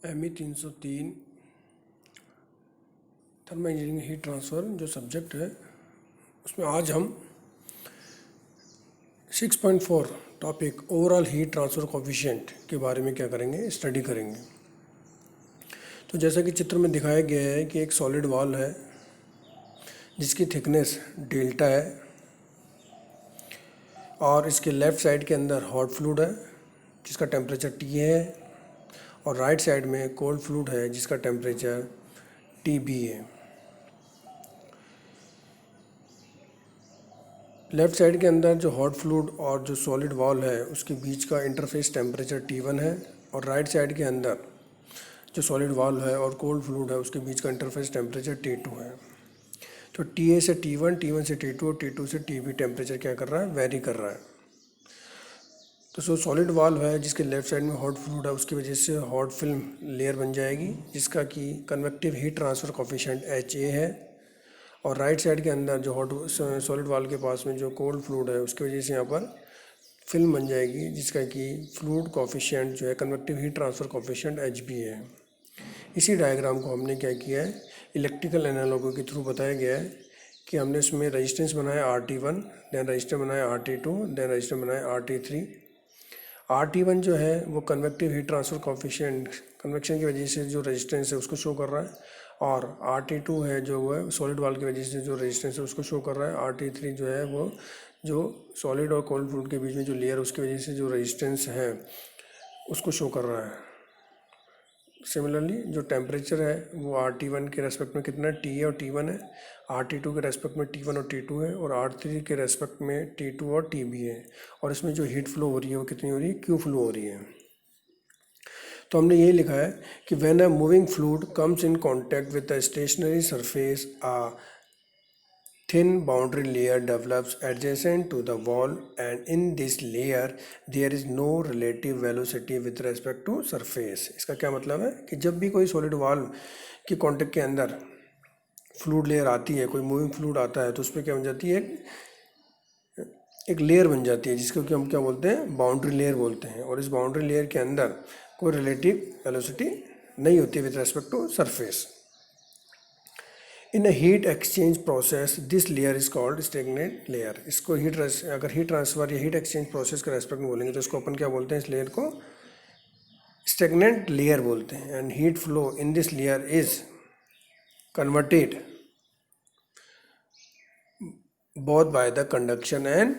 ME 303 thermal engineering heat transfer जो subject है उसमें आज हम 6.4 topic overall heat transfer coefficient के बारे में क्या करेंगे, स्टडी करेंगे। तो जैसा कि चित्र में दिखाया गया है कि एक सॉलिड वॉल है जिसकी थिकनेस डेल्टा है और इसके लेफ़्ट साइड के अंदर हॉट फ्लूइड है जिसका टेम्परेचर T है और राइट साइड में कोल्ड फ्लूइड है जिसका टेम्परेचर TB है। लेफ़्ट साइड के अंदर जो हॉट फ्लूइड और जो सॉलिड वॉल है उसके बीच का इंटरफेस टेम्परेचर T1 है और राइट साइड के अंदर जो सॉलिड वॉल है और कोल्ड फ्लूइड है उसके बीच का इंटरफेस टेम्परेचर T2 है। तो TA से T1, T1 से T2 और T2 से TB टेम्परेचर क्या कर रहा है, वेरी कर रहा है। तो जो सॉलिड वॉल है जिसके लेफ़्ट साइड में हॉट फ्लूइड है उसकी वजह से हॉट फिल्म लेयर बन जाएगी जिसका कि convective heat transfer coefficient HA है और राइट साइड के अंदर जो हॉट सॉलिड वॉल के पास में जो कोल्ड फ्लूइड है उसकी वजह से यहाँ पर फिल्म बन जाएगी जिसका कि फ्लूइड कोफिशिएंट जो है convective heat transfer coefficient HB है। इसी डायग्राम को हमने क्या किया है, इलेक्ट्रिकल एनालॉजी के थ्रू बताया गया है कि हमने इसमें रेजिस्टेंस बनाया RT1, देन रजिस्टर बनाया RT2, देन रजिस्टर बनाया RT3। RT1 जो है वो convective heat transfer coefficient convection की वजह से जो रेजिस्टेंस है उसको शो कर रहा है और RT2 है जो है सॉलिड वॉल की वजह से जो रेजिस्टेंस है उसको शो कर रहा है। RT3 जो है वो जो सॉलिड और कोल्ड फ्लूइड के बीच में जो लेयर उसकी वजह से जो रेजिस्टेंस है उसको शो कर रहा है। सिमिलरली जो टेम्परेचर है वो RT1 के रेस्पेक्ट में कितना है, TA और T1 है। RT2 के रेस्पेक्ट में T1 और T2 है और R3 के रेस्पेक्ट में T2 और TB है। और इसमें जो हीट फ्लो हो रही है वो कितनी हो रही है, Q फ्लो हो रही है। तो हमने ये लिखा है कि when a moving fluid comes in contact with a stationary surface a thin boundary layer develops adjacent to the wall and in this layer there is no relative velocity with respect to surface। इसका क्या मतलब है कि जब भी कोई solid wall की contact के अंदर फ्लूइड लेयर आती है, कोई मूविंग फ्लूइड आता है तो उस पर क्या बन जाती है, एक लेयर बन जाती है जिसको कि हम क्या बोलते हैं, बाउंड्री लेयर बोलते हैं। और इस बाउंड्री लेयर के अंदर कोई रिलेटिव वेलोसिटी नहीं होती with respect to surface. In a heat exchange process this layer is called stagnant layer. इसको अगर हीट ट्रांसफर या हीट एक्सचेंज प्रोसेस के रेस्पेक्ट में बोलेंगे तो इसको अपन क्या बोलते हैं, इस लेयर को स्टैग्नेंट लेयर बोलते हैं। And heat flow in this layer is converted both by the conduction and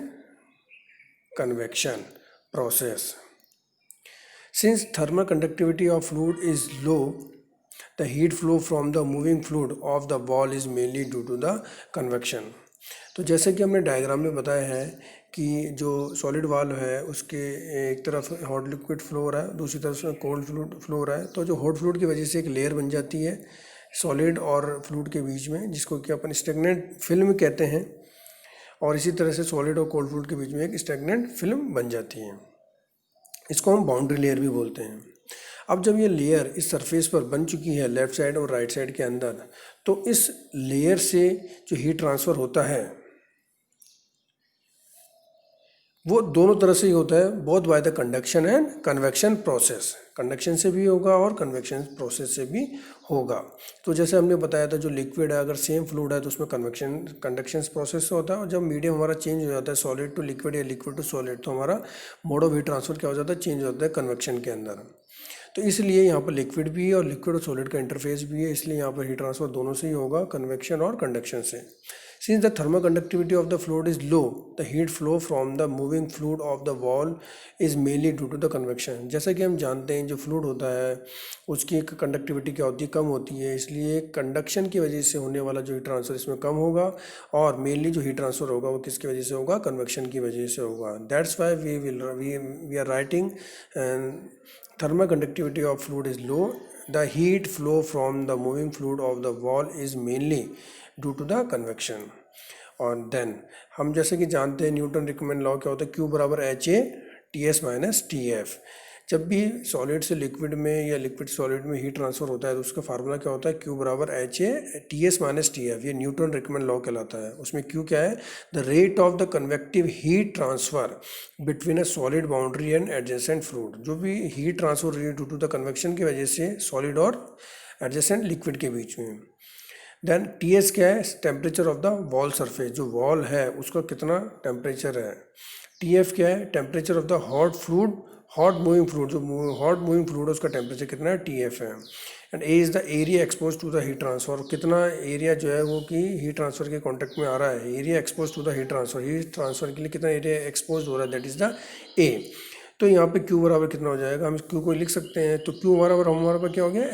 convection process. Since thermal conductivity of fluid is low, the heat flow from the moving fluid of the wall is mainly due to the convection। तो जैसे कि हमने diagram में बताया है कि जो solid wall है उसके एक तरफ हॉट लिक्विड फ्लो हो रहा है, दूसरी तरफ कोल्ड फ्लूइड फ्लो हो रहा है। तो जो हॉट फ्लूइड की वजह से एक लेयर बन जाती है सॉलिड और फ्लूइड के बीच में जिसको कि अपन स्टैग्नेंट फिल्म कहते हैं। और इसी तरह से सॉलिड और कोल्ड फ्लूइड के बीच में एक स्टैग्नेंट फिल्म बन जाती है। इसको हम बाउंड्री लेयर भी बोलते हैं। अब जब ये लेयर इस सरफेस पर बन चुकी है लेफ़्ट साइड और राइट साइड के अंदर, तो इस लेयर से जो हीट ट्रांसफ़र होता है वो दोनों तरह से ही होता है, both by the conduction and convection process. Conduction से भी होगा और कन्वेक्शन प्रोसेस से भी होगा। तो जैसे हमने बताया था जो लिक्विड है अगर सेम फ्लूइड है तो उसमें कंडक्शन प्रोसेस से होता है और जब मीडियम हमारा चेंज हो जाता है सॉलिड टू लिक्विड या लिक्विड टू सॉलिड तो हमारा मोड ऑफ हीट ट्रांसफर क्या हो जाता है, चेंज हो जाता है कन्वेक्शन के अंदर। तो इसलिए यहाँ पर लिक्विड भी है और लिक्विड और सॉलिड का इंटरफेस भी है, इसलिए यहाँ पर हीट ट्रांसफर दोनों से ही होगा, कन्वेक्शन और कंडक्शन से। Since the thermal conductivity of the fluid is low, the heat flow from the moving fluid of the wall is mainly due to the convection। जैसा कि हम जानते हैं जो फ्लूइड होता है उसकी कंडक्टिविटी क्या होती है, कम होती है, इसलिए कंडक्शन की वजह से होने वाला जो हीट ट्रांसफर इसमें कम होगा और मेनली जो हीट ट्रांसफर होगा वो किसकी वजह से होगा, कन्वेक्शन की वजह से होगा। That's why we are writing thermal conductivity of fluid is low, the heat flow from the moving fluid of the wall is mainly due to the convection. और देन हम जैसे कि जानते हैं न्यूटन रिकमेंड लॉ क्या होता है, Q बराबर HA TS माइनस TF। जब भी सॉलिड से लिक्विड में या लिक्विड सॉलिड में हीट ट्रांसफर होता है तो उसका फार्मूला क्या होता है, Q बराबर HA TS माइनस TF। ये न्यूटन रिकमेंड लॉ कहलाता है। उसमें Q क्या है, the rate of the convective heat transfer between a solid boundary and adjacent fluid. जो भी हीट ट्रांसफर हो रही है ड्यू टू द कन्वेक्शन की वजह से सॉलिड और एडजेसेंट लिक्विड के बीच में। देन TS क्या है, temperature of the wall surface, जो वॉल है उसका कितना टेम्परेचर है। TF क्या है, temperature of the hot fluid, hot moving fluid, जो हॉट मूविंग फ्लूइड है उसका टेम्परेचर कितना है, TF है। And A is the area expose to the heat transfer, कितना एरिया जो है वो कि हीट ट्रांसफर के कॉन्टेक्ट में आ रहा है। Area expose to the heat transfer के लिए कितना एरिया एक्सपोज हो रहा है, दैट इज़ द A। तो यहाँ पे Q बराबर कितना हो जाएगा, हम इस Q को लिख सकते हैं। तो Q बराबर हमारे पास क्या हो गया,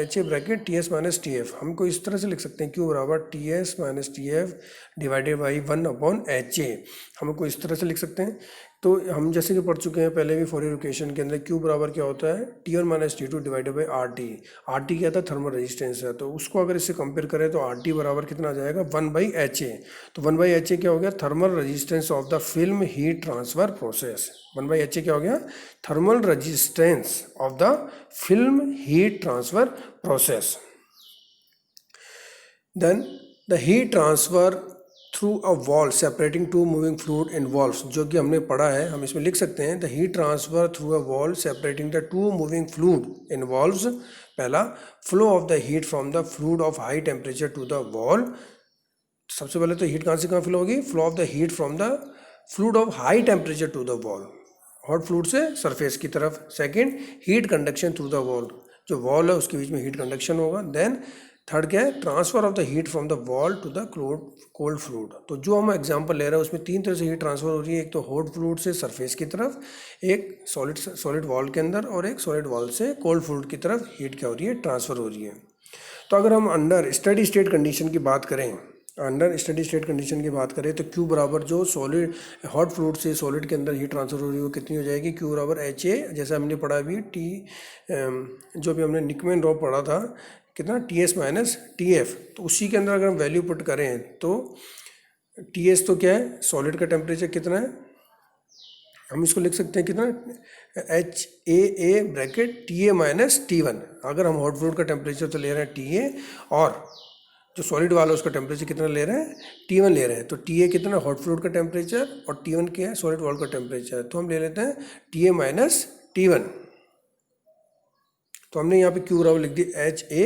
HA bracket TS minus TF। हमको इस तरह से लिख सकते हैं Q बराबर TS minus TF divided by 1/HA। हमको इस तरह से लिख सकते हैं। तो हम जैसे कि पढ़ चुके हैं पहले भी फॉर इक्वेशन के अंदर, Q बराबर क्या होता है, T1 minus T2 divided by RT। RT क्या था, थर्मल रेजिस्टेंस है। तो उसको अगर इससे कंपेयर करें तो RT बराबर कितना आ जाएगा, 1/HA। तो 1/HA क्या हो गया, thermal resistance of the film heat transfer process. 1/HA क्या हो गया, thermal resistance of the film heat transfer process. Then the heat transfer through a wall separating two moving fluid involves, जो कि हमने पढ़ा है, हम इसमें लिख सकते हैं the heat transfer through a wall separating the two moving fluid involves, पहला flow of the heat from the fluid of high temperature to the wall. सबसे पहले तो हीट कहाँ से कहाँ फ्लो होगी, flow of the heat from the fluid of high temperature to the wall, hot fluid से surface की तरफ। Second, heat conduction through the wall, जो वॉल है उसके बीच में हीट कंडक्शन होगा। देन थर्ड क्या है, transfer of the heat from the wall to the cold fluid. तो जो हम एग्जांपल ले रहे हैं उसमें तीन तरह से हीट ट्रांसफर हो रही है, एक तो हॉट फ्लूइड से सरफेस की तरफ, एक सॉलिड वॉल के अंदर, और एक सॉलिड वॉल से कोल्ड फ्लूइड की तरफ हीट क्या हो रही है, ट्रांसफर हो रही है। तो अगर हम अंडर स्टेडी स्टेट कंडीशन की बात करें, अंडर स्टेडी स्टेट कंडीशन की बात करें तो Q बराबर जो सॉलिड हॉट फ्लूइड से सॉलिड के अंदर हीट ट्रांसफर हो रही है वो कितनी हो जाएगी, Q बराबर HA, जैसा हमने पढ़ा अभी जो भी हमने निकमेन लॉ पढ़ा था, कितना, TS माइनस TF। तो उसी के अंदर अगर हम वैल्यू पुट करें तो TS तो क्या है, सॉलिड का टेम्परेचर कितना है, हम इसको लिख सकते हैं कितना, HAA bracket TA minus T1। अगर हम हॉट फ्लूइड का टेम्परेचर तो ले रहे हैं TA, और जो सॉलिड वाला है उसका टेम्परेचर कितना ले रहे हैं, T1 ले रहे हैं। तो TA कितना, हॉट फ्लूइड का टेम्परेचर, और T1 क्या है, सॉलिड वॉल का टेम्परेचर। तो हम ले लेते हैं TA माइनस T1। तो हमने यहाँ पे Q बराबर लिख दी HA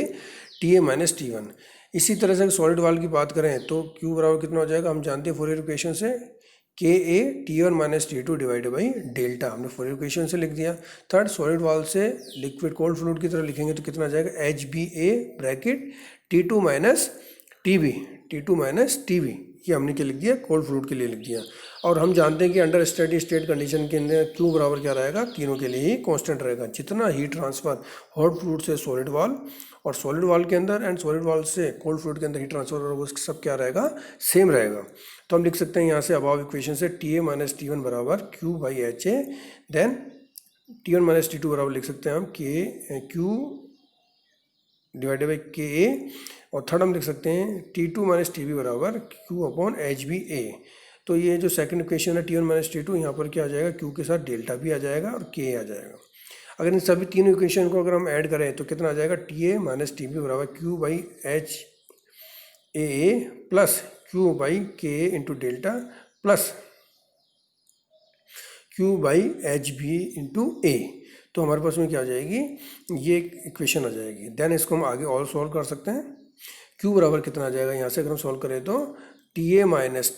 TA माइनस T1। इसी तरह से सॉलिड वाल की बात करें तो Q बराबर कितना हो जाएगा, हम जानते हैं फॉरियर इक्वेशन से, KA T1 minus T2 divided by delta, हमने फॉरियर इक्वेशन से लिख दिया। थर्ड, सॉलिड वाल से लिक्विड कोल्ड फ्लूइड की तरह लिखेंगे तो कितना आ जाएगा, HBA bracket T2 minus TB, T2 minus TB, ये हमने क्या लिख दिया, कोल्ड फ्लूइड के लिए लिख दिया। और हम जानते हैं कि अंडर स्टेडी स्टेट कंडीशन के अंदर Q बराबर क्या रहेगा, तीनों के लिए ही कांस्टेंट रहेगा। जितना हीट ट्रांसफर हॉट फ्लूइड से सॉलिड वाल, और सॉलिड वाल के अंदर एंड सॉलिड वाल से कोल्ड फ्लूइड के अंदर हीट ट्रांसफर होगा, वो सब क्या रहेगा, सेम रहेगा। तो हम लिख सकते हैं यहाँ से अबाव इक्वेशन से TA माइनस T1 बराबर Q by HA। Then T1 minus T2 बराबर लिख सकते हैं हम Q डिवाइडेड बाई KA, और थर्ड हम लिख सकते हैं T2 माइनस TB बराबर Q अपॉन HBA। तो ये जो सेकंड इक्वेशन है T1 माइनस T2, यहाँ पर क्या आ जाएगा, Q के साथ डेल्टा भी आ जाएगा और K आ जाएगा। अगर इन सभी तीनों इक्वेशन को अगर हम ऐड करें तो कितना आ जाएगा, TA माइनस TB बराबर Q by HAA plus Q by KA into delta plus Q by HB into A। तो हमारे पास में क्या आ जाएगी, ये इक्वेशन आ जाएगी। देन इसको हम आगे और सॉल्व कर सकते हैं। Q बराबर कितना आ जाएगा, यहाँ से अगर हम सॉल्व करें तो TA minus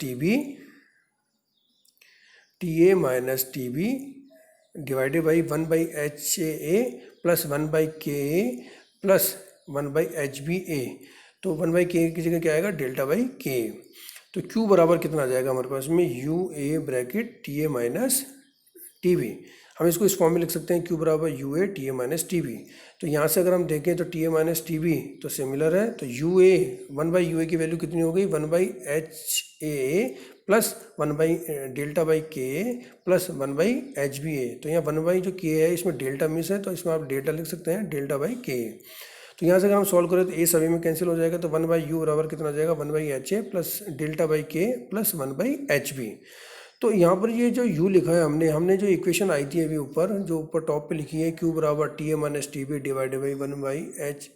TB divided by 1/HAA plus 1/KA plus 1/HBA। तो 1/KA की जगह क्या आएगा, डेल्टा बाई KA। तो Q बराबर कितना आ जाएगा हमारे पास में, UA bracket TA minus TB। हम इसको इस फॉर्म में लिख सकते हैं Q बराबर UA TA माइनस TB। तो यहाँ से अगर हम देखें तो TA माइनस TB तो सिमिलर है, तो UA 1/UA की वैल्यू कितनी हो गई, 1/HAA प्लस 1/डेल्टा बाई KA प्लस 1/HBA। तो यहाँ 1/ जो KA है इसमें डेल्टा मिस है, तो इसमें आप डेल्टा लिख सकते हैं, डेल्टा बाई KA। तो यहाँ से अगर हम सॉल्व करें तो A सभी में कैंसिल हो जाएगा, तो 1/U बराबर कितना हो जाएगा, 1/HA plus delta by K plus 1/HB। तो यहाँ पर ये जो u लिखा है हमने जो इक्वेशन आई थी अभी ऊपर, जो ऊपर टॉप पे लिखी है, q बराबर T A minus T B divided by 1/h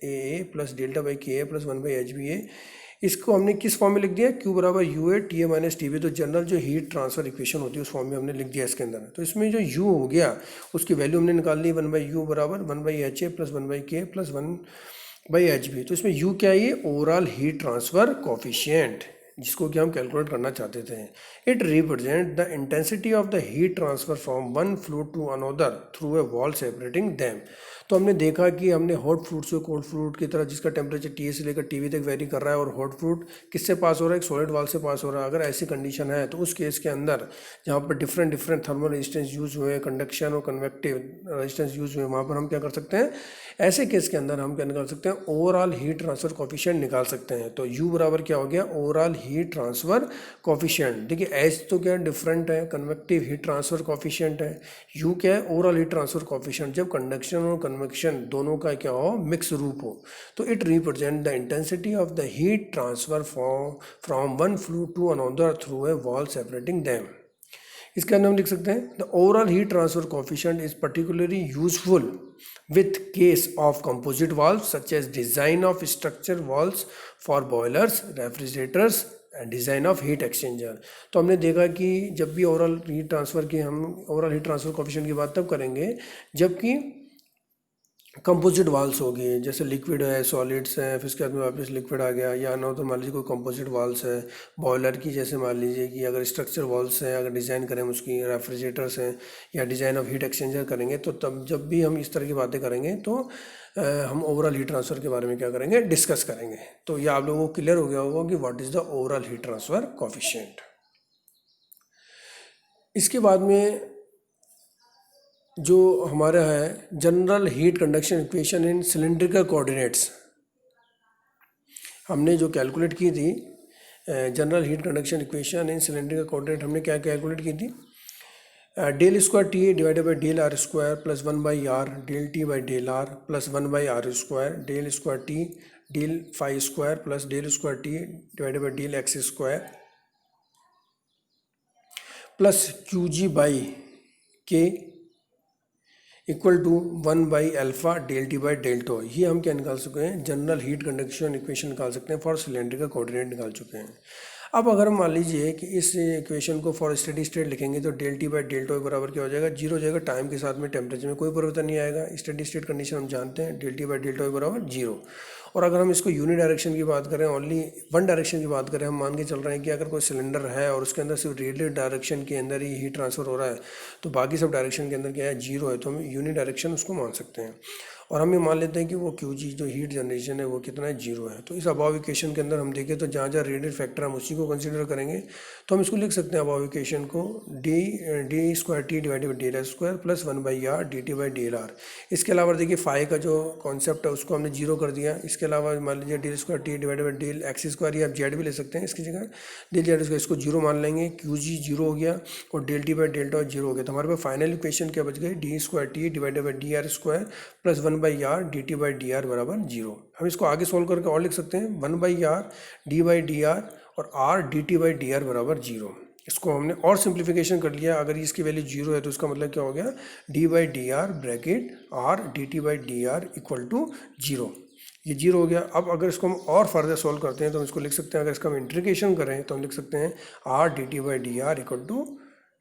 plus delta by K A plus 1/h, इसको हमने किस फॉर्म में लिख दिया, q बराबर U A T A minus T B. तो जनरल जो हीट ट्रांसफर इक्वेशन होती है उस फॉर्म में हमने लिख दिया इसके अंदर। तो इसमें जो u हो गया उसकी वैल्यू हमने निकाल ली, 1/u बराबर 1/ha plus 1/k plus 1/hb। तो इसमें u क्या है, ये ओवरऑल हीट ट्रांसफर कोफिशिएंट, जिसको कि हम कैलकुलेट करना चाहते थे। It represent the intensity of the heat transfer from one fluid to another through a wall separating them. तो हमने देखा कि हमने हॉट फ्लूइड से कोल्ड फ्लूइड की तरह, जिसका टेम्परेचर टी से लेकर टीवी तक वेरी कर रहा है, और हॉट फ्लूइड किससे पास हो रहा है, एक सॉलिड वॉल से पास हो रहा है। अगर ऐसी कंडीशन है तो उस केस के अंदर जहाँ पर different different thermal resistance use हुए, कंडक्शन और कन्वेक्टिव रेजिस्टेंस यूज हुए, वहाँ पर हम क्या कर सकते हैं, ऐसे केस के अंदर हम क्या निकाल सकते हैं, ओवरऑल हीट ट्रांसफर कोफिशिएंट निकाल सकते हैं। तो U बराबर क्या हो गया, ओवरऑल हीट ट्रांसफर कोफिशिएंट। देखिए H तो क्या डिफरेंट है, कन्वेक्टिव हीट ट्रांसफर कोफिशिएंट है, U क्या है, ओवरऑल हीट ट्रांसफर कोफिशिएंट, जब कंडक्शन और कन्वेक्शन दोनों का क्या हो, मिक्स रूप हो। तो it represent the intensity of the heat transfer from one fluid to another through a wall separating them. इसके अंदर हम लिख सकते हैं, the overall heat transfer coefficient is particularly useful with case of composite valves such as design of structure valves for boilers, refrigerators and design of heat exchanger। तो हमने देखा कि जब भी ओवरऑल हीट ट्रांसफर की हम ओवरऑल हीट ट्रांसफर कोफिशिएंट की बात तब करेंगे जबकि कंपोजिट वाल्स होगी, जैसे लिक्विड है, सॉलिड्स हैं, फिर उसके बाद में वापस लिक्विड आ गया, या ना तो मान लीजिए कोई कंपोजिट वाल्स है बॉयलर की, जैसे मान लीजिए कि अगर स्ट्रक्चर वाल्स हैं, अगर डिज़ाइन करें उसकी, रेफ्रिजरेटर्स हैं, या डिज़ाइन ऑफ हीट एक्सचेंजर करेंगे, तो तब जब भी हम इस तरह की बातें करेंगे तो हम ओवरऑल हीट ट्रांसफ़र के बारे में क्या करेंगे, डिस्कस करेंगे। तो ये आप लोगों को क्लियर हो गया होगा कि what is the overall heat transfer coefficient. इसके बाद में जो हमारा है general heat conduction equation in cylindrical coordinates, हमने जो कैलकुलेट की थी general heat conduction equation in cylindrical coordinate, हमने क्या कैलकुलेट की थी, del square T divided by del R square plus 1/r del T by del R plus 1/r square del square T del phi square plus del square T divided by del x square plus q g by k equal to 1/अल्फा del T by del tau. ये हम क्या निकाल चुके हैं, general heat conduction equation निकाल सकते हैं फॉर सिलेंड्रिकल कोऑर्डिनेट निकाल चुके हैं। अब अगर हम मान लीजिए कि इस इक्वेशन को फॉर स्टेडी स्टेट लिखेंगे तो del T by del tau बराबर क्या हो जाएगा, जीरो हो जाएगा। टाइम के साथ में टेम्परेचर में कोई परिवर्तन नहीं आएगा। स्टेडी स्टेट कंडीशन हम जानते हैं, del T by del tau बराबर जीरो। और अगर हम इसको यूनि डायरेक्शन की बात करें, ओनली वन डायरेक्शन की बात करें, हम मान के चल रहे हैं कि अगर कोई सिलेंडर है और उसके अंदर सिर्फ रेडियल डायरेक्शन के अंदर ही हीट ट्रांसफर हो रहा है, तो बाकी सब डायरेक्शन के अंदर क्या है, जीरो है, तो हम यूनि डायरेक्शन उसको मान सकते हैं। और हम ये मान लेते हैं कि वो क्यू जी जो हीट जनरेशन है वो कितना है, जीरो है। तो इस अबाव इक्वेशन के अंदर हम देखें तो जहाँ जहाँ रेडियल फैक्टर हम उसी को कंसीडर करेंगे, तो हम इसको लिख सकते हैं अबाव इक्वेशन को D square T divided by del square plus 1/r D T by del R. इसके अलावा देखिए फाई का जो कॉन्सेप्ट है उसको हमने जीरो कर दिया। इसके अलावा मान लीजिए del square T divided by del x square, या आप जेड भी ले सकते हैं इसकी जगह, डेल जेड स्क्वायर, इसको जीरो मान लेंगे। क्यू जी जीरो हो गया और del T by del tau zero हो गया। तो हमारे पास फाइनल इक्वेशन क्या बच गई, D square T divided by D are square plus 1/r D T by D are बराबर जीरो। हम इसको आगे सोल्व करके और लिख सकते हैं 1/r D by D are और r D T by D are बराबर जीरो। इसको हमने और सिंप्लीफिकेशन कर लिया। अगर इसकी वैल्यू जीरो है तो इसका मतलब क्या हो गया, D by D R bracket r D T by D R equal to zero. ये जीरो हो गया। अब अगर इसको हम और फर्दर सोल्व करते हैं तो हम इसको लिख सकते हैं, अगर इसका हम इंटीग्रेशन करें तो हम लिख सकते हैं r D T by D R equal to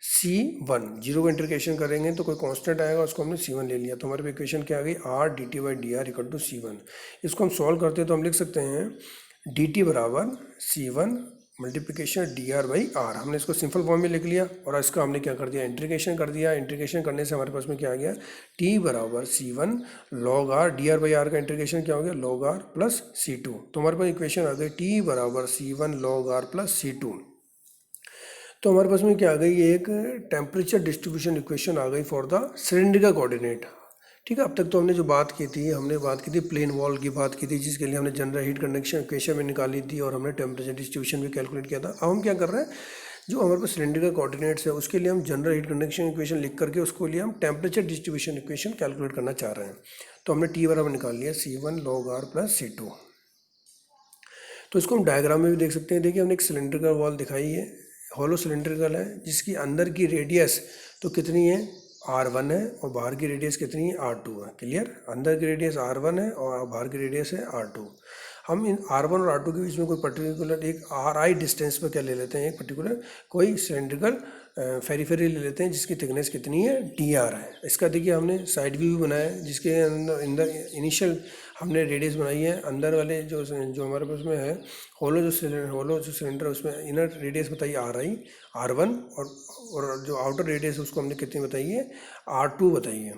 C1। Zero का इंटीग्रेशन करेंगे तो कोई कांस्टेंट आएगा, उसको हमने C1 ले लिया। तो हमारे इक्वेशन क्या आ गई, r D T by D R equal to C1। इसको हम सॉल्व करते हैं तो हम लिख सकते हैं डी टी बराबर C1 multiplication D R by R. हमने इसको सिंपल फॉर्म में लिख लिया और इसका हमने क्या कर दिया, इंटीग्रेशन कर दिया। इंटीग्रेशन करने से हमारे पास में क्या आ गया, टी बराबर C1 log R, D R by R का इंटीग्रेशन क्या हो गया, लॉग आर प्लस C2। तो हमारे पास इक्वेशन आ गई टी बराबर C1 log are plus C2। तो हमारे पास में क्या आ गई, एक टेम्परेचर डिस्ट्रीब्यूशन इक्वेशन आ गई फॉर द सिलेंड्रिकल कोऑर्डिनेट। ठीक है, अब तक तो हमने जो बात की थी, हमने बात की थी प्लेन वॉल की बात की थी, जिसके लिए हमने जनरल हीट कंडक्शन इक्वेशन में निकाली थी और हमने टेम्परेचर डिस्ट्रीब्यूशन भी कैलकुलेट किया था। अब हम क्या कर रहे हैं, जो हमारे पास सिलेंड्रिकल कोऑर्डिनेट्स है उसके लिए हम जनरल हीट कंडक्शन इक्वेशन लिख करके उसको लिए हम टेम्परेचर डिस्ट्रीब्यूशन इक्वेशन कैलकुलेट करना चाह रहे हैं। तो हमने टी बराबर निकाल लिया C1 log are plus C2। तो इसको हम डायग्राम में भी देख सकते हैं। देखिए हमने एक सिलेंड्रिकल वॉल दिखाई है हॉलो सिलेंड्रिकल है जिसकी अंदर की रेडियस तो कितनी है R1 है और बाहर की रेडियस कितनी है R2 है। क्लियर, अंदर की रेडियस R1 है और बाहर की रेडियस है R2। हम इन R1 और R2 के बीच में कोई पर्टिकुलर एक Ri डिस्टेंस पर क्या ले लेते हैं, एक पर्टिकुलर कोई सिलेंड्रिकल फेरीफेरी ले लेते हैं जिसकी थिकनेस कितनी है Dr है। इसका देखिए हमने साइड व्यू भी बनाया है जिसके अंदर इनिशियल हमने रेडियस बनाई है। अंदर वाले जो हमारे पास में है होलो जो सिलेंडर है उसमें इनर रेडियस बताइए Ri R1 और जो आउटर रेडियस है उसको हमने कितनी बताई है R2 बताई है।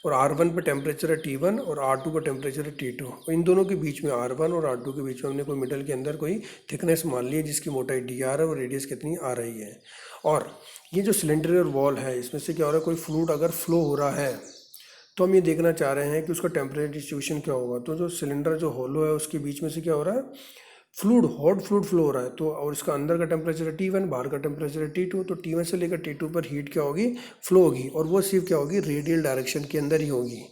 और R1 पर टेम्परेचर है T1 और R2 पर टेम्परेचर है T2। और इन दोनों के बीच में R1 और R2 के बीच में हमने कोई मिडल के अंदर कोई थिकनेस मान ली है जिसकी मोटाई Dr है और रेडियस कितनी आ रही है। और ये जो सिलेंडर वॉल है इसमें से क्या हो रहा है, कोई फ्लूइड अगर फ्लो हो रहा है तो हम ये देखना चाह रहे हैं कि उसका टेम्परेचर डिस्ट्रीब्यूशन क्या होगा। तो जो सिलेंडर जो होलो है उसके बीच में से क्या हो रहा है, फ्लूइड हॉट फ्लूइड फ्लो हो रहा है। तो और इसका अंदर का टेम्परेचर है T1, बाहर का टेम्परेचर है T2। तो T1 से लेकर T2 पर हीट क्या होगी, फ्लो होगी और वो सिर्फ क्या होगी रेडियल डायरेक्शन के अंदर ही होगी।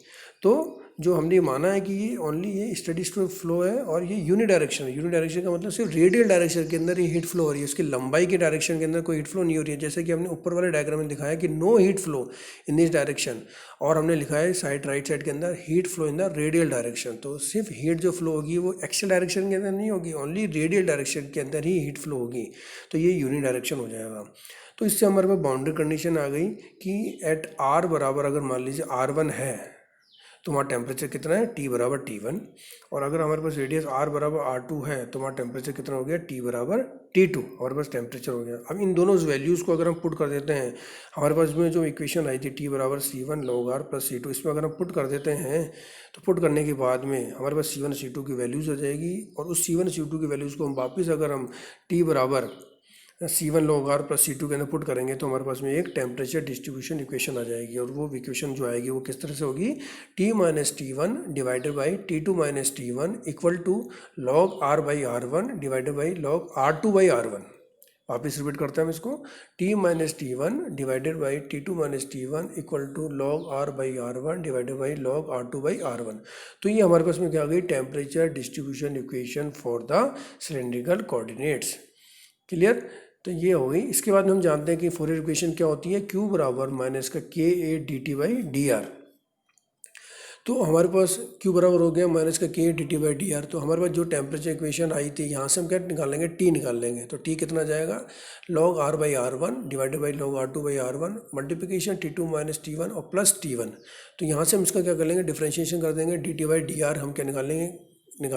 तो जो हमने माना है कि ये ओनली ये स्टेडी स्टेट फ्लो है और ये यूनिडायरेक्शन है। यूनिडायरेक्शन का मतलब सिर्फ रेडियल डायरेक्शन के अंदर ही हीट फ्लो हो रही है, उसकी लंबाई की डायरेक्शन के अंदर कोई हीट फ्लो नहीं हो रही है। जैसे कि हमने ऊपर वाले डायग्राम में दिखाया कि no heat flow in this direction, और हमने लिखा है साइड राइट साइड के अंदर heat flow in the radial direction. तो सिर्फ हीट जो फ्लो होगी वो एक्सियल डायरेक्शन के अंदर नहीं होगी, ओनली रेडियल डायरेक्शन के अंदर ही हीट फ्लो होगी। तो ये यूनिडायरेक्शन हो जाएगा। तो इससे हमारे पास बाउंड्री कंडीशन आ गई कि एट R बराबर अगर मान लीजिए R1 है तो वहाँ टेम्परेचर कितना है T बराबर T1। और अगर हमारे पास रेडियस R बराबर R2 है तो वहाँ टेम्परेचर कितना हो गया T बराबर T2, हमारे पास टेम्परेचर हो गया। अब इन दोनों वैल्यूज़ को अगर हम पुट कर देते हैं, हमारे पास में जो इक्वेशन आई थी T बराबर C1 log R plus C2, इसमें अगर हम पुट कर देते हैं तो पुट करने के बाद में हमारे पास C1 C2 की वैल्यूज़ हो जाएगी। और उस C1 C2 की वैल्यूज़ को हम वापस अगर हम T बराबर C1 log R plus C2 के अंदर पुट करेंगे तो हमारे पास में एक टेम्परेचर डिस्ट्रीब्यूशन इक्वेशन आ जाएगी। और वो इक्वेशन जो आएगी वो किस तरह से होगी, T minus T1 divided by T2 minus T1 equal to log R by R1 divided by log R2 by R1। वापस रिपीट करते हैं हम इसको, T minus T1 divided by T2 minus T1 equal to log R by R1 divided by log R2 by R1। तो ये हमारे पास में क्या आ गई, temperature distribution equation for the cylindrical coordinates. Clear, तो ये हो गई। इसके बाद हम जानते हैं कि फोरियर इक्वेशन क्या होती है, Q बराबर माइनस का KA dt बाई DR। तो हमारे पास Q बराबर हो गया माइनस का KA dt बाई DR। तो हमारे पास जो टेम्परेचर इक्वेशन आई थी यहाँ से हम क्या निकाल लेंगे, T निकाल लेंगे। तो T कितना जाएगा, log R by R1 divided by log R2 by R1 multiplication T2 minus T1 और प्लस T1। तो यहाँ से हम इसका क्या कर लेंगे, डिफ्रेंशिएशन कर देंगे, dt बाई DR हम क्या निकाल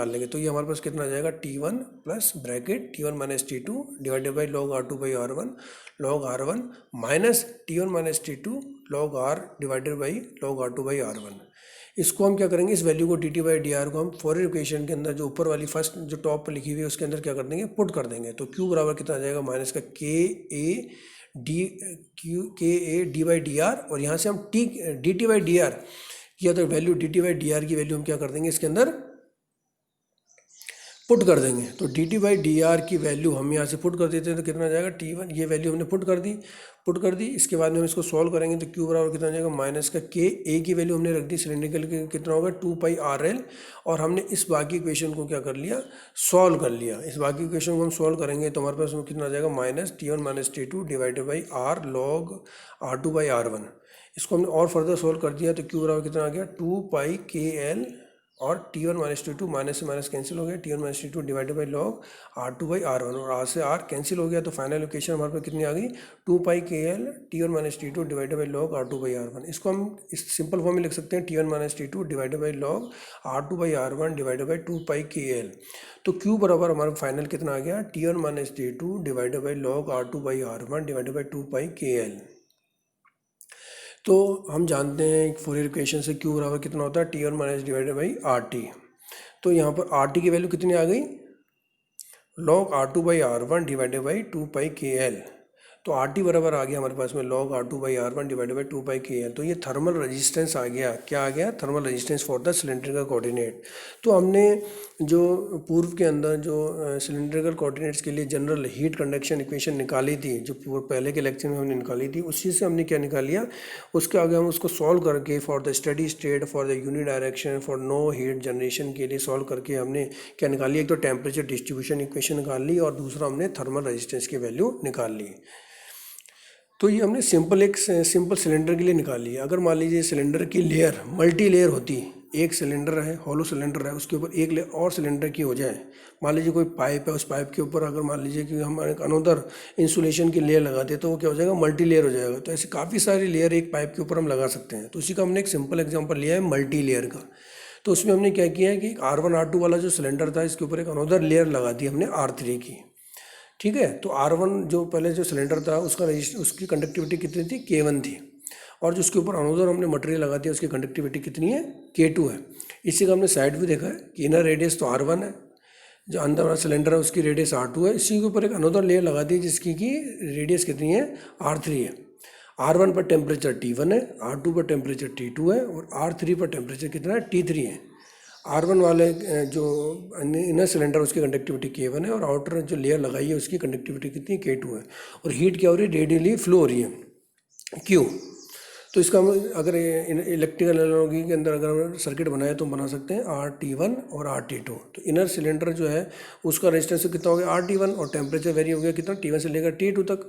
लेंगे। तो ये हमारे पास कितना आ जाएगा, T1 plus bracket T1 minus T2 divided by log R2 by R1 log R1 minus T1 minus T2 log R divided by log R2 by R1। इसको हम क्या करेंगे, इस वैल्यू को dt बाई DR को हम फोरियर इक्वेशन के अंदर जो ऊपर वाली फर्स्ट जो टॉप पर लिखी हुई है उसके अंदर क्या कर देंगे, पुट कर देंगे। तो Q बराबर कितना आ जाएगा, माइनस का KA डी बाई DR। और यहाँ से हम dt बाई DR किया तो वैल्यू dt बाई DR की वैल्यू हम क्या कर देंगे, इसके अंदर पुट कर देंगे। तो dt बाई DR की वैल्यू हम यहाँ से पुट कर देते हैं तो कितना जाएगा T1, ये वैल्यू हमने पुट कर दी। इसके बाद में हम इसको सॉल्व करेंगे तो Q बराबर कितना जाएगा, माइनस का KA की वैल्यू हमने रख दी सिलेंड्रिकल के कितना होगा 2 पाई RL। और हमने इस बाकी इक्वेशन को क्या कर लिया, सॉल्व कर लिया। इस बाकी इक्वेशन को हम सॉल्व करेंगे तो हमारे पास कितना आ जाएगा, minus T1 minus T2 divided by R log R2 by R1। इसको हमने और फर्दर सॉल्व कर दिया तो Q बराबर कितना आ गया, 2 पाई KL और T1 माइनस T2 माइनस से माइनस कैंसिल हो गया, T1 minus T2 divided by log R2 by R1। और R से R कैंसिल हो गया तो फाइनल इक्वेशन हमारे पास कितनी आ गई, 2 पाई KL T1 minus T2 divided by log R2 by R1। इसको हम इस सिंपल फॉर्म में लिख सकते हैं, T1 minus T2 divided by log R2 by R1 divided by 2 pi KL। तो Q बराबर हमारा फाइनल कितना आ गया, T1 minus T2 divided by log R2 by R1 divided by 2 pi KL। तो हम जानते हैं फोरियर इक्वेशन से Q बराबर कितना होता है, T1 minus divided by RT। तो यहाँ पर RT की वैल्यू कितनी आ गई, log R2 by R1 divided by 2 pi KL। तो आर टी बराबर आ गया हमारे पास में log R2/R1 divided by 2πkl। तो ये थर्मल रेजिस्टेंस आ गया, क्या आ गया, thermal resistance for the cylindrical coordinate. तो हमने जो पूर्व के अंदर जो सिलेंड्रिकल कोऑर्डिनेट्स के लिए जनरल हीट कंडक्शन इक्वेशन निकाली थी, जो पहले के लेक्चर में हमने निकाली थी, उसी से हमने क्या निकाल लिया, उसके आगे हम उसको सॉल्व करके for the study state, for the uni direction, for no heat generation के लिए सॉल्व करके हमने क्या निकाल लिया, एक तो टेम्परेचर डिस्ट्रीब्यूशन इक्वेशन निकाल ली और दूसरा हमने थर्मल रेजिस्टेंस की वैल्यू निकाल ली। तो ये हमने सिंपल सिलेंडर के लिए निकाली है। अगर मान लीजिए सिलेंडर की लेयर मल्टी लेयर होती, एक सिलेंडर है, हॉलो सिलेंडर है, उसके ऊपर एक लेयर और सिलेंडर की हो जाए, मान लीजिए कोई पाइप है, उस पाइप के ऊपर अगर मान लीजिए कि हम एक अनोदर इंसुलेशन की लेयर लगा दें तो वो क्या हो जाएगा, मल्टी लेयर हो जाएगा। तो ऐसे काफ़ी सारी लेयर एक पाइप के ऊपर हम लगा सकते हैं। तो उसी का हमने एक सिंपल एग्जाम्पल लिया है मल्टी लेयर का। तो उसमें हमने क्या किया है कि R1 R2 वाला जो सिलेंडर था, इसके ऊपर एक अनोदर लेयर लगा दी हमने R3 की, ठीक है। तो R1 जो पहले जो सिलेंडर था उसकी कंडक्टिविटी कितनी थी, K1 थी, और जो उसके ऊपर अनोदर हमने मटेरियल लगा दिया उसकी कंडक्टिविटी कितनी है, K2 है। इसी का हमने साइड भी देखा है कि इनर रेडियस तो R1 है, जो अंदर वाला सिलेंडर है उसकी रेडियस R2 है, इसी के ऊपर एक अनोदर लेयर लगा दी जिसकी की रेडियस कितनी है, R3 है। R1 पर टेम्परेचर T1 है, R2 पर टेम्परेचर T2 है और R3 पर टेम्परेचर कितना है, T3 है। R1 वाले जो इनर सिलेंडर उसकी कंडक्टिविटी K1 है और आउटर जो लेयर लगाई है उसकी कंडक्टिविटी कितनी, K2 है। और हीट क्या हो रही है, रेडियली फ्लो हो रही है, Q। तो इसका हम अगर इलेक्ट्रिकल एनालॉजी के अंदर अगर हम सर्किट बनाए तो बना सकते हैं RT1 और RT2। तो इनर सिलेंडर जो है उसका रेजिस्टेंस कितना हो गया, RT1, और टेम्परेचर वेरी हो गया कितना, T1 से लेकर T2 तक,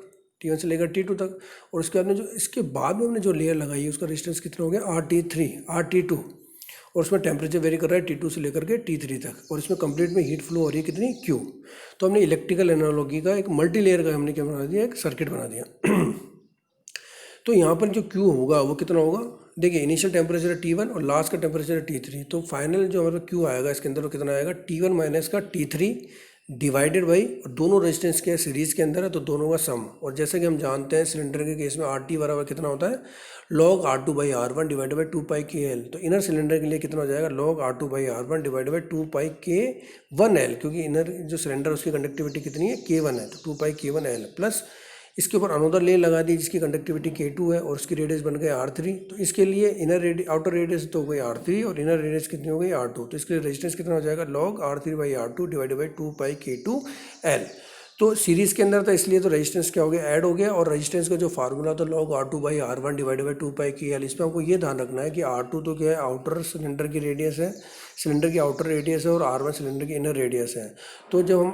T1 से लेकर T2 तक। और उसके बाद में जो इसके बाद में हमने जो लेयर लगाई है उसका रेजिस्टेंस कितना हो गया, RT3, RT2, और उसमें टेम्परेचर वेरी कर रहा है T2 से लेकर के T3 तक, और इसमें कंप्लीट में हीट फ्लो हो रही है कितनी, Q। तो हमने इलेक्ट्रिकल एनालॉजी का एक मल्टी लेयर का हमने क्या बना दिया, एक सर्किट बना दिया। तो यहाँ पर जो Q होगा वो कितना होगा, देखिए इनिशियल टेम्परेचर है T1 और लास्ट का टेम्परेचर है T3। तो फाइनल जो हमारा Q आएगा इसके अंदर वो कितना आएगा, T1 माइनस का T3 डिवाइडेड बाई, और दोनों रेजिस्टेंस के सीरीज़ के अंदर है तो दोनों का सम। और जैसे कि हम जानते हैं सिलेंडर के केस में RT बराबर कितना होता है, log R2/R1 divided by 2πkl। तो इनर सिलेंडर के लिए कितना हो जाएगा, log R2/R1 divided by 2πk1l, क्योंकि इनर जो सिलेंडर उसकी कंडक्टिविटी कितनी है, K1 है, तो 2πk1l प्लस इसके ऊपर अनोदर लेयर लगा दी जिसकी कंडक्टिविटी K2 है और उसकी रेडियस बन गई R3। तो इसके लिए आउटर रेडियस तो हो गई R3 और इनर रेडियस कितनी हो गई R2। तो इसके लिए रेजिस्टेंस कितना हो जाएगा, log R3/R2 divided by 2πk2l। तो सीरीज़ के अंदर था इसलिए तो रेजिस्टेंस क्या हो गया, ऐड हो गया, और रेजिस्टेंस का जो फार्मूला था log R2/R1 divided by 2πkl। इसमें हमको ये ध्यान रखना है कि R2 तो क्या है, आउटर सिलेंडर की रेडियस है, सिलेंडर की आउटर रेडियस है, और R1 सिलेंडर की इनर रेडियस है। तो जब हम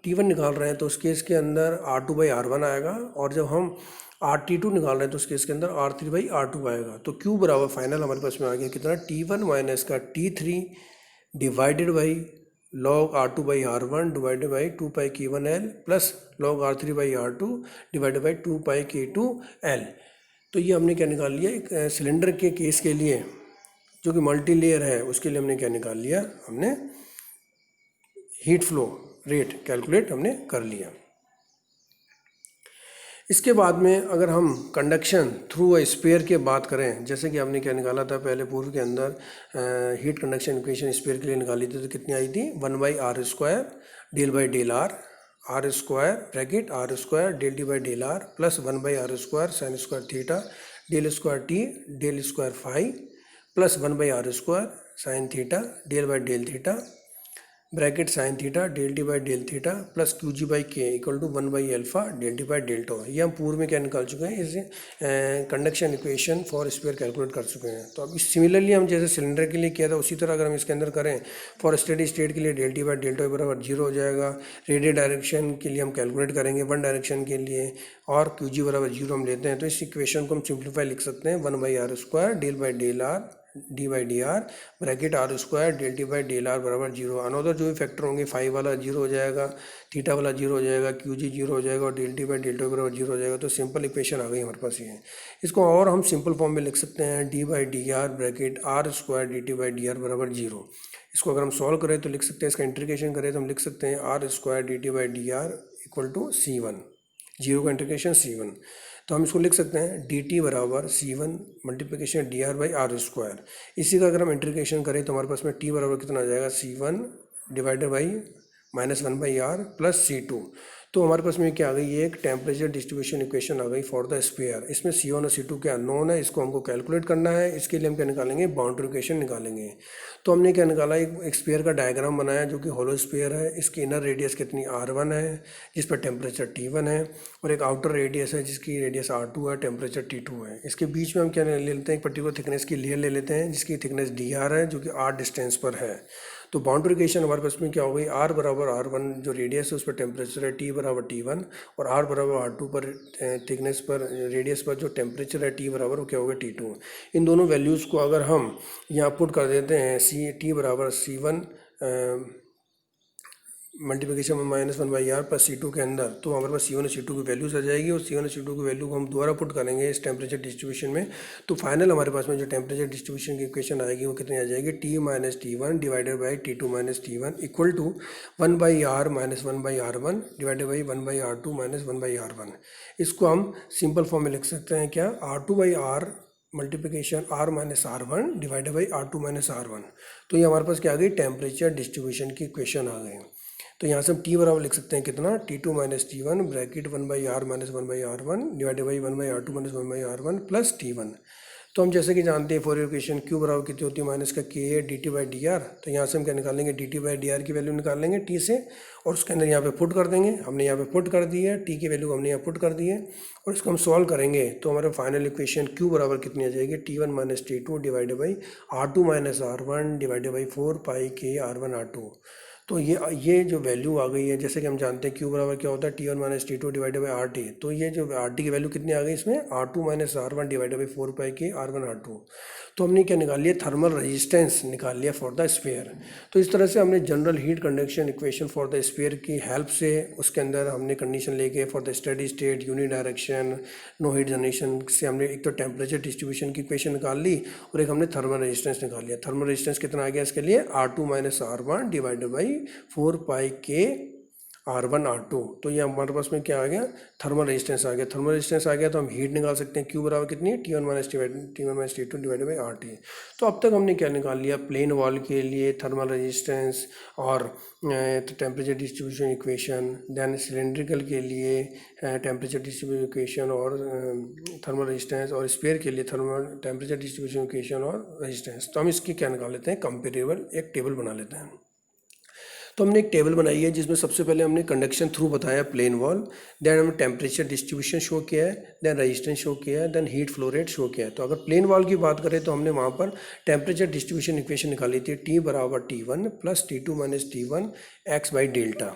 T1 निकाल रहे हैं तो उस केस के अंदर R2/R1 आएगा, और जब हम RT2 निकाल रहे हैं तो उस केस के अंदर R3/R2 आएगा। तो Q बराबर फाइनल हमारे पास में आ गया कितना, T1 माइनस का T3 divided by log R2/R1 divided by 2πk1l plus log R3/R2 divided by 2πk2l। तो ये हमने क्या निकाल लिया, एक सिलेंडर के केस के लिए जो कि मल्टी लेयर है उसके लिए हमने क्या निकाल लिया, हमने हीट फ्लो रेट कैलकुलेट हमने कर लिया। इसके बाद में अगर हम कंडक्शन थ्रू अ स्फीयर की बात करें, जैसे कि हमने क्या निकाला था पहले पूर्व के अंदर, हीट कंडक्शन इक्वेशन स्फीयर के लिए निकाली थी, तो कितनी आई थी, 1/r² del by del R square bracket R² del T by del R plus 1/r² sine square theta del square T del square phi plus 1/r² sine theta del by del theta bracket sine theta del T by del theta plus QG by k equal to 1/α del T by del tau. ये हम पूर्व में क्या निकाल चुके हैं, इस conduction equation for sphere calculate कर चुके हैं। तो अब सिमिलरली हम जैसे सिलेंडर के लिए किया था उसी तरह अगर हम इसके अंदर करें, फॉर स्टेडी स्टेट के लिए del T by del tau बराबर 0 हो जाएगा। रेडियल डायरेक्शन के लिए हम कैलकुलेट करेंगे वन डायरेक्शन के लिए, और QG बराबर 0 हम लेते हैं। तो इस इक्वेशन को हम सिंप्लीफाई लिख सकते हैं 1/r² del by del R D by D R bracket R² del T by del R बराबर 0। अनोदर जो भी फैक्टर होंगे, फाई वाला 0 हो जाएगा, थीटा वाला 0 हो जाएगा, QG 0 हो जाएगा और del T by del tau बराबर 0 हो जाएगा। तो सिंपल इक्वेशन आ गई हमारे पास ये। इसको और हम सिंपल फॉर्म में लिख सकते हैं D by D R bracket R² D T by D are बराबर 0। इसको अगर हम सॉल्व करें तो लिख सकते हैं, इसका इंटीग्रेशन करें तो हम लिख सकते हैं R² D T by D R equal to C1, 0 का इंटीग्रेशन C1। तो हम इसको लिख सकते हैं dt बराबर C1 multiplication dr by R²। इसी का अगर हम इंटीग्रेशन करें तो हमारे पास में t बराबर कितना आ जाएगा, C1 divided by -1/r plus C2। तो हमारे पास में क्या आ गई, ये एक टेम्परेचर डिस्ट्रीब्यूशन इक्वेशन आ गई फॉर द स्फीयर। इसमें C1 और C2 क्या अननोन है, इसको हमको कैलकुलेट करना है। इसके लिए हम क्या निकालेंगे, बाउंड्री इक्वेशन निकालेंगे। तो हमने क्या निकाला, एक स्फीयर का डायग्राम बनाया जो कि होलो स्फीयर है। इसकी इनर रेडियस कितनी R1 है, जिस पर टेम्परेचर T1 है, और एक आउटर रेडियस है जिसकी रेडियस R2 है, टेम्परेचर T2 है। इसके बीच में हम क्या ले लेते हैं, एक पर्टिकुलर थिकनेस की लेयर ले लेते हैं जिसकी थिकनेस dr है, जो कि r डिस्टेंस पर है। तो बाउंड्री इक्वेशन हमारे पास में क्या हो गई, r बराबर R1 जो रेडियस है उस पर टेम्परेचर है, T बराबर T1, और r बराबर R2 पर थिकनेस पर रेडियस पर जो टेम्परेचर है T बराबर वो क्या होगा, T2। इन दोनों वैल्यूज़ को अगर हम यहाँ पुट कर देते हैं, T बराबर C1 multiplication -1/r plus C2 के अंदर, तो हमारे पास C1 और C2 की वैल्यूज आ जाएगी। और C1 और C2 की वैल्यू को हम दोबारा पुट करेंगे इस टेम्परेचर डिस्ट्रीब्यूशन में। तो फाइनल हमारे पास में जो टेम्परेचर डिस्ट्रीब्यूशन की इक्वेशन आएगी वो कितनी आ जाएगी, T-T1 divided by T2 - T1 equal to 1/r - 1/r1 divided by 1/r2 - 1/r1। इसको हम सिंपल फॉर्म में लिख सकते हैं क्या, R2/r multiplication r - r1 divided by R2 - r1। तो ये हमारे पास क्या आ गई, टेम्परेचर डिस्ट्रीब्यूशन की इक्वेशन आ गई। तो यहाँ से हम T बराबर लिख सकते हैं कितना, T2 - T1 bracket 1/r - 1/r1 divided by 1/r2 - 1/r1 plus T1। तो हम जैसे कि जानते हैं फॉर इक्वेशन Q बराबर कितनी होती है, माइनस का K dt/dr। तो यहाँ से हम क्या निकालेंगे, dt/dr की वैल्यू निकालेंगे T से, और उसके अंदर यहाँ पे पुट कर देंगे। हमने यहाँ पे पुट कर दी है, T की वैल्यू हमने यहाँ पुट कर दी है, और इसको हम सॉल्व करेंगे तो हमारा फाइनल इक्वेशन Q बराबर कितनी आ जाएगी, T1 - T2 divided by R2 - R1 divided by 4πk R1 R2। तो ये जो वैल्यू आ गई है, जैसे कि हम जानते हैं Q बराबर क्या होता है, T1 - T2 divided by RT। तो ये जो RT की वैल्यू कितनी आ गई इसमें, R2 - R1 divided by 4πk R1 R2। तो हमने क्या निकाल लिया, थर्मल रेजिस्टेंस निकाल लिया फॉर द स्फीयर। तो इस तरह से हमने general heat conduction equation for the sphere की हेल्प से उसके अंदर हमने कंडीशन लेके for the steady state, uni direction, no heat generation से हमने एक तो टेम्परेचर डिस्ट्रीब्यूशन की इक्वेशन निकाल ली, और एक हमने थर्मल रेजिस्टेंस निकाल लिया। थर्मल रेजिस्टेंस कितना आ गया इसके लिए, R2 - R1 divided by 4πk R1 R2। तो ये हमारे पास में क्या आ गया, थर्मल रेजिस्टेंस आ गया। थर्मल रेजिस्टेंस आ गया तो हम हीट निकाल सकते हैं, Q बराबर कितनी है, T1 - T2 divided by RT। तो अब तक हमने क्या निकाल लिया, प्लेन वॉल के लिए थर्मल रेजिस्टेंस और temperature distribution equation, then cylindrical के लिए टेम्परेचर डिस्ट्रीब्यूशन इक्वेशन और थर्मल रेजिस्टेंस, और स्फीयर के लिए थर्मल टेम्परेचर डिस्ट्रीब्यूशन इक्वेशन और रेजिस्टेंस। तो हम इसकी क्या निकाल लेते हैं, कंपेरेबल एक टेबल बना लेते हैं। तो हमने एक टेबल बनाई है जिसमें सबसे पहले हमने कंडक्शन थ्रू बताया प्लेन वॉल, देन हमने टेम्परेचर डिस्ट्रीब्यूशन शो किया है, देन रेजिस्टेंस शो किया है, then heat flow rate show किया है। तो अगर प्लेन वॉल की बात करें तो हमने वहाँ पर टेम्परेचर डिस्ट्रीब्यूशन इक्वेशन निकाली थी, T बराबर T1 plus T2 - T1 x by delta.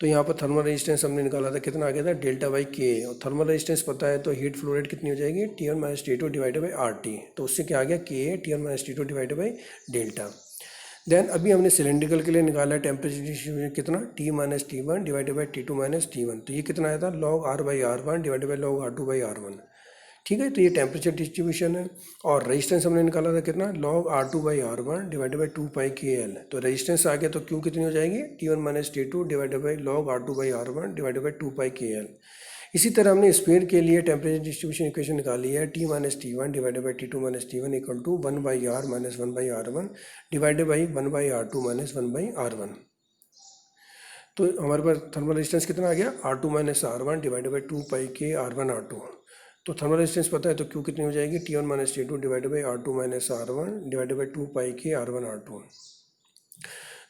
तो यहाँ पर थर्मल रेजिस्टेंस हमने निकाला था, कितना आ गया था, डेल्टा/K। और थर्मल रेजिस्टेंस पता है तो हीट फ्लो रेट कितनी हो जाएगी, T1 - T2 divided by RT। तो उससे क्या आ गया, K T1 - T2 divided by delta. Then अभी हमने सिलेंड्रिकल के लिए निकाला है टेम्परेचर डिस्ट्रीब्यूशन कितना, T - T1 divided by T2 - T1। तो ये कितना आया था, log R/R1 divided by log R2/R1। ठीक है, तो ये टेम्परेचर डिस्ट्रीब्यूशन है। और रेजिस्टेंस हमने निकाला था कितना, log R2/R1 divided by 2πkl। तो रेजिस्टेंस आ गया तो Q कितनी हो जाएगी, T1 - T2 divided by log R2/R1 divided by 2πkl। इसी तरह हमने स्फीयर के लिए टेम्परेचर डिस्ट्रीब्यूशन इक्वेशन निकाली है, T - T1 divided by T2 - T1 equal to 1/r - 1/r1 divided by 1/r2 - 1/r1। तो हमारे पास थर्मल रेजिस्टेंस कितना आ गया, R2 - R1 divided by 2πk R1 R2। तो थर्मल रेजिस्टेंस पता है तो Q कितनी हो जाएगी, T1 - T2 divided by R2 - R1 divided by 2πk R1 R2।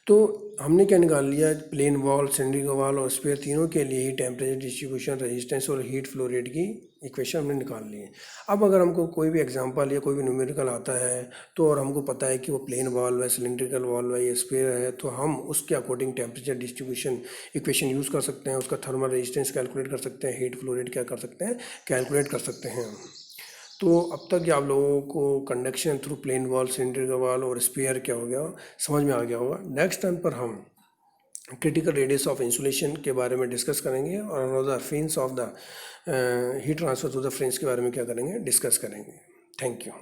तो हमने क्या निकाल लिया, प्लेन वॉल, सिलेंड्रिकल वॉल और स्फीयर तीनों के लिए ही टेम्परेचर डिस्ट्रीब्यूशन, रेजिस्टेंस और हीट फ्लो रेट की इक्वेशन हमने निकाल ली है। अब अगर हमको कोई भी एग्जांपल या कोई भी न्यूमेरिकल आता है तो और हमको पता है कि वो प्लेन वॉल है, सिलेंड्रिकल वॉल है या स्फीयर है, तो हम उसके according temperature distribution equation use कर सकते हैं, उसका थर्मल रेजिस्टेंस कैलकुलेट कर सकते हैं, हीट फ्लो रेट क्या कर सकते हैं, कैलकुलेट कर सकते हैं। तो अब तक आप लोगों को conduction through plane wall, cylindrical wall और स्फीयर क्या हो गया, समझ में आ गया होगा। नेक्स्ट टाइम पर हम क्रिटिकल रेडियस ऑफ इंसुलेशन के बारे में डिस्कस करेंगे, और the fringe of the heat transfer through the fringe के बारे में क्या करेंगे, डिस्कस करेंगे। Thank you.